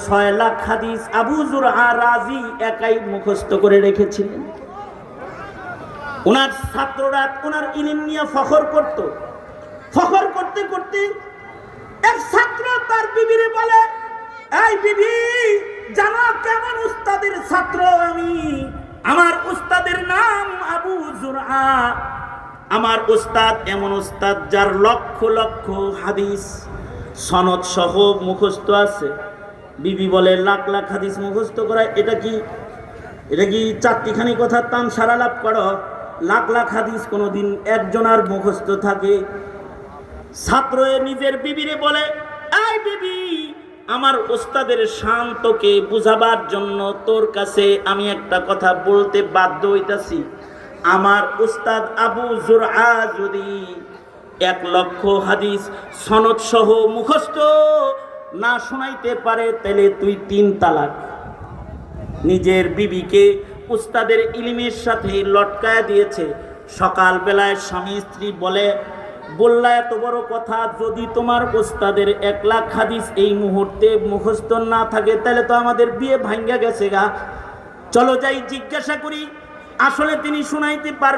6 লাখ হাদিস আবু যুরআ রাজি একাই মুখস্থ করে রেখেছিলেন। ওনার ছাত্ররা ওনার ইলম নিয়ে ফখর করত। ফখর করতে করতে এক ছাত্র তার বিবিরে বলে, এই বিবি, জানো কেমন উস্তাদের ছাত্র আমি? আমার উস্তাদের নাম আবু যুরআ। আমার উস্তাদ এমন উস্তাদ যার লক্ষ লক্ষ হাদিস সনদ সহ মুখস্থ আছে। বিবি বলে, লাখ লাখ হাদিস মুখস্থ করা এটা কি চারটিখানি কথার তাম সারা লাভ করো? লাখ লাখ হাদিস কোনোদিন একজনার মুখস্থ থাকে? ছাত্র নিজের বিবিরে বলে, এই বিবি, আমার উস্তাদের শান্তকে বুঝাবার জন্য তোর কাছে আমি একটা কথা বলতে বাধ্য হইতাছি। আমার উস্তাদ আবু যুরআ যদি 1 লক্ষ হাদিস সনদ সহ মুখস্থ না শোনাইতে পারে তাহলে তুই 3 তালাক। নিজের বিবিকে উস্তাদের ইলমের সাথে লটকায় দিয়েছে। সকাল বেলায় স্বামী স্ত্রী বললা এত বড় কথা, যদি তোমার উস্তাদের 1 লাখ হাদিস এই মুহূর্তে মুখস্থ না থাকে তাহলে তো আমাদের বিয়ে ভাঙ্গা গেছে গা। চলো যাই জিজ্ঞাসা করি আসলে তিনি শুনাইতে পারবেন